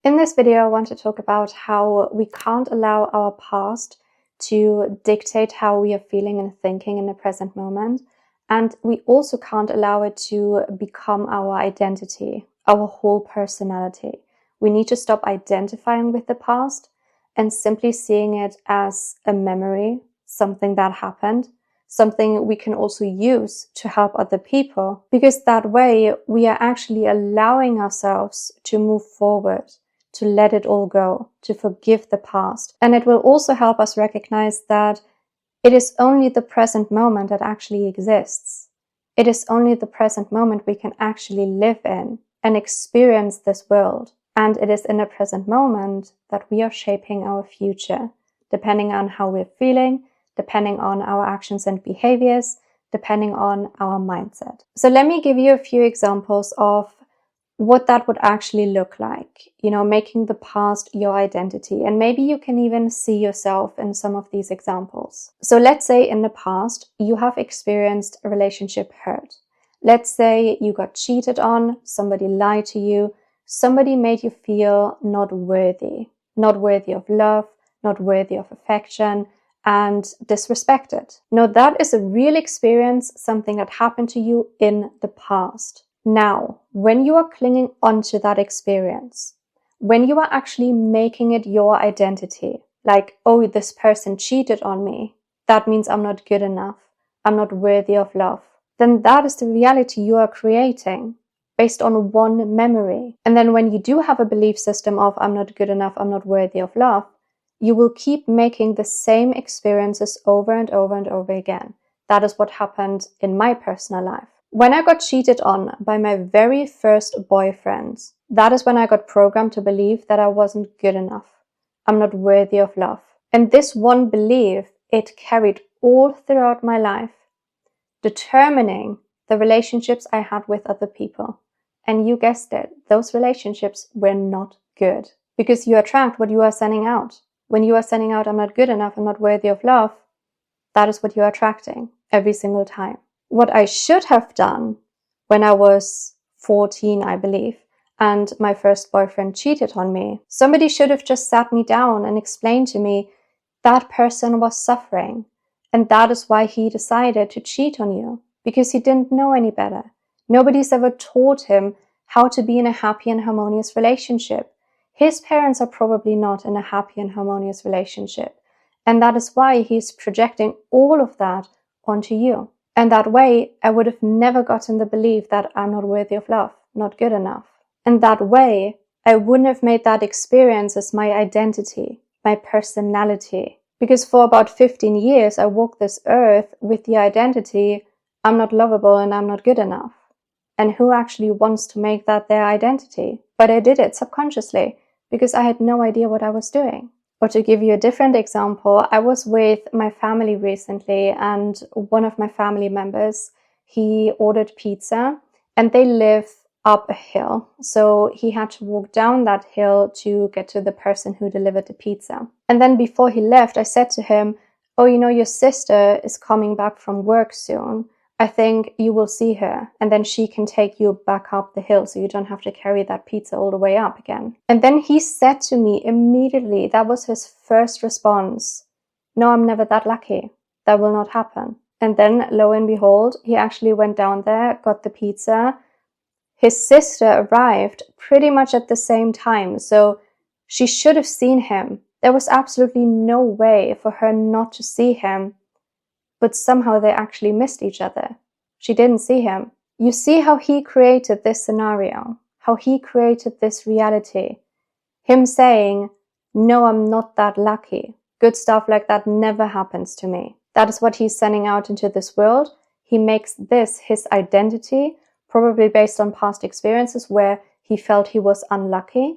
In this video, I want to talk about how we can't allow our past to dictate how we are feeling and thinking in the present moment. And we also can't allow it to become our identity, our whole personality. We need to stop identifying with the past and simply seeing it as a memory, something that happened, something we can also use to help other people, because that way we are actually allowing ourselves to move forward, to let it all go, to forgive the past. And it will also help us recognize that it is only the present moment that actually exists. It is only the present moment we can actually live in and experience this world. And it is in the present moment that we are shaping our future, depending on how we're feeling, depending on our actions and behaviors, depending on our mindset. So let me give you a few examples of what that would actually look like, making the past your identity. And maybe you can even see yourself in some of these examples. So let's say in the past, you have experienced a relationship hurt. Let's say you got cheated on, somebody lied to you, somebody made you feel not worthy of love, not worthy of affection, and disrespected. Now that is a real experience, something that happened to you in the past. Now, when you are clinging onto that experience, when you are actually making it your identity, like, oh, this person cheated on me, that means I'm not good enough, I'm not worthy of love, then that is the reality you are creating based on one memory. And then when you do have a belief system of I'm not good enough, I'm not worthy of love, you will keep making the same experiences over and over and over again. That is what happened in my personal life. When I got cheated on by my very first boyfriend, that is when I got programmed to believe that I wasn't good enough. I'm not worthy of love. And this one belief, it carried all throughout my life, determining the relationships I had with other people. And you guessed it, those relationships were not good, because you attract what you are sending out. When you are sending out, I'm not good enough, I'm not worthy of love, that is what you're attracting every single time. What I should have done when I was 14, I believe, and my first boyfriend cheated on me, somebody should have just sat me down and explained to me that person was suffering, and that is why he decided to cheat on you, because he didn't know any better. Nobody's ever taught him how to be in a happy and harmonious relationship. His parents are probably not in a happy and harmonious relationship. And that is why he's projecting all of that onto you. And that way, I would have never gotten the belief that I'm not worthy of love, not good enough. And that way, I wouldn't have made that experience as my identity, my personality. Because for about 15 years, I walked this earth with the identity, I'm not lovable and I'm not good enough. And who actually wants to make that their identity? But I did it subconsciously because I had no idea what I was doing. Or to give you a different example, I was with my family recently, and one of my family members, he ordered pizza, and they live up a hill. So he had to walk down that hill to get to the person who delivered the pizza. And then before he left, I said to him, oh, your sister is coming back from work soon. I think you will see her, and then she can take you back up the hill so you don't have to carry that pizza all the way up again. And then he said to me immediately, that was his first response, no, I'm never that lucky. That will not happen. And then lo and behold, he actually went down there, got the pizza. His sister arrived pretty much at the same time, so she should have seen him. There was absolutely no way for her not to see him. But somehow they actually missed each other. She didn't see him. You see how he created this scenario, how he created this reality. Him saying, no, I'm not that lucky. Good stuff like that never happens to me. That is what he's sending out into this world. He makes this his identity, probably based on past experiences where he felt he was unlucky.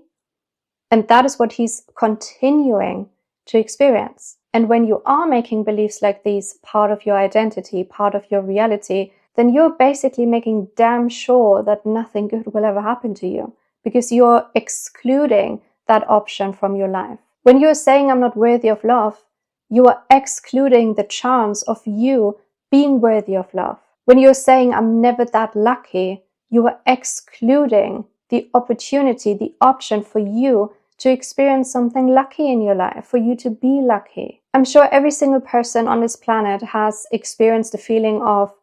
And that is what he's continuing to experience. And when you are making beliefs like these part of your identity, part of your reality, then you're basically making damn sure that nothing good will ever happen to you, because you're excluding that option from your life. When you're saying I'm not worthy of love, you are excluding the chance of you being worthy of love. When you're saying I'm never that lucky, you are excluding the opportunity, the option for you to experience something lucky in your life, for you to be lucky. I'm sure every single person on this planet has experienced the feeling of,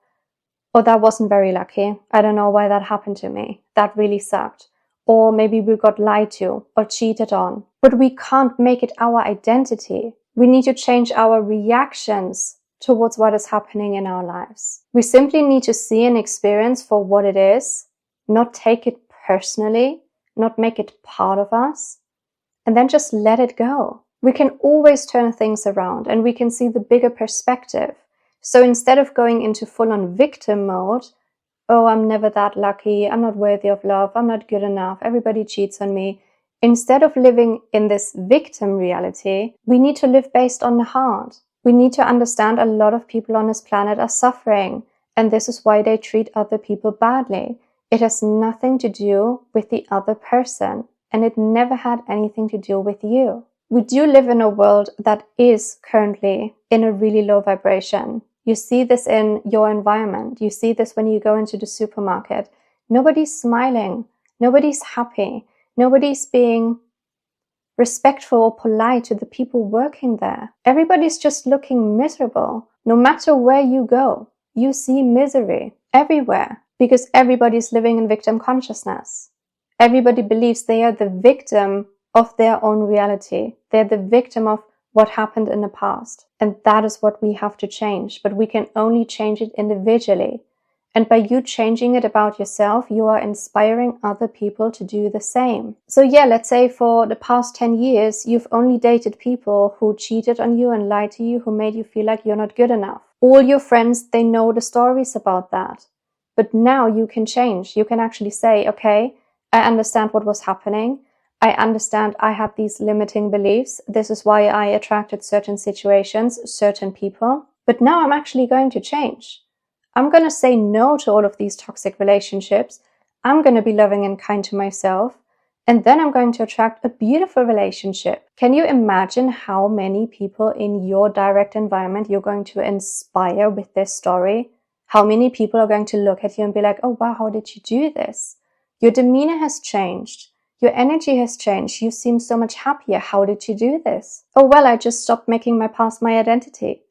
oh, that wasn't very lucky. I don't know why that happened to me. That really sucked. Or maybe we got lied to or cheated on. But we can't make it our identity. We need to change our reactions towards what is happening in our lives. We simply need to see an experience for what it is, not take it personally, not make it part of us, and then just let it go. We can always turn things around and we can see the bigger perspective. So instead of going into full-on victim mode, oh, I'm never that lucky, I'm not worthy of love, I'm not good enough, everybody cheats on me. Instead of living in this victim reality, we need to live based on the heart. We need to understand a lot of people on this planet are suffering, and this is why they treat other people badly. It has nothing to do with the other person, and it never had anything to do with you. We do live in a world that is currently in a really low vibration. You see this in your environment. You see this when you go into the supermarket. Nobody's smiling. Nobody's happy. Nobody's being respectful or polite to the people working there. Everybody's just looking miserable. No matter where you go, you see misery everywhere because everybody's living in victim consciousness. Everybody believes they are the victim of their own reality. They're the victim of what happened in the past. And that is what we have to change. But we can only change it individually. And by you changing it about yourself, you are inspiring other people to do the same. So yeah, let's say for the past 10 years, you've only dated people who cheated on you and lied to you, who made you feel like you're not good enough. All your friends, they know the stories about that. But now you can change. You can actually say, okay, I understand what was happening. I understand I had these limiting beliefs. This is why I attracted certain situations, certain people. But now I'm actually going to change. I'm going to say no to all of these toxic relationships. I'm going to be loving and kind to myself. And then I'm going to attract a beautiful relationship. Can you imagine how many people in your direct environment you're going to inspire with this story? How many people are going to look at you and be like, oh wow, how did you do this? Your demeanor has changed. Your energy has changed. You seem so much happier. How did you do this? Oh, well, I just stopped making my past my identity.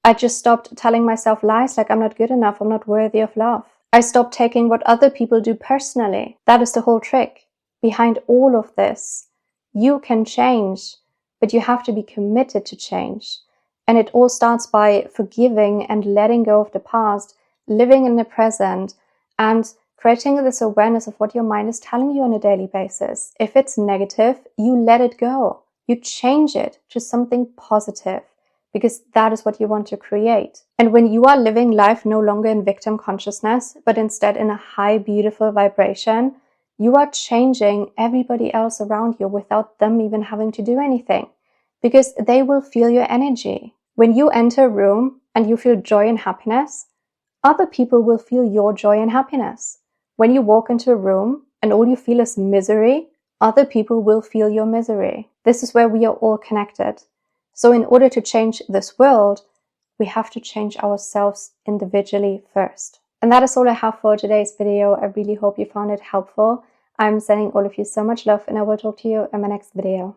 I just stopped telling myself lies like I'm not good enough, I'm not worthy of love. I stopped taking what other people do personally. That is the whole trick. Behind all of this, you can change, but you have to be committed to change. And it all starts by forgiving and letting go of the past, living in the present, and creating this awareness of what your mind is telling you on a daily basis. If it's negative, you let it go. You change it to something positive because that is what you want to create. And when you are living life no longer in victim consciousness, but instead in a high, beautiful vibration, you are changing everybody else around you without them even having to do anything because they will feel your energy. When you enter a room and you feel joy and happiness, other people will feel your joy and happiness. When you walk into a room and all you feel is misery, other people will feel your misery. This is where we are all connected. So in order to change this world, we have to change ourselves individually first. And that is all I have for today's video. I really hope you found it helpful. I'm sending all of you so much love and I will talk to you in my next video.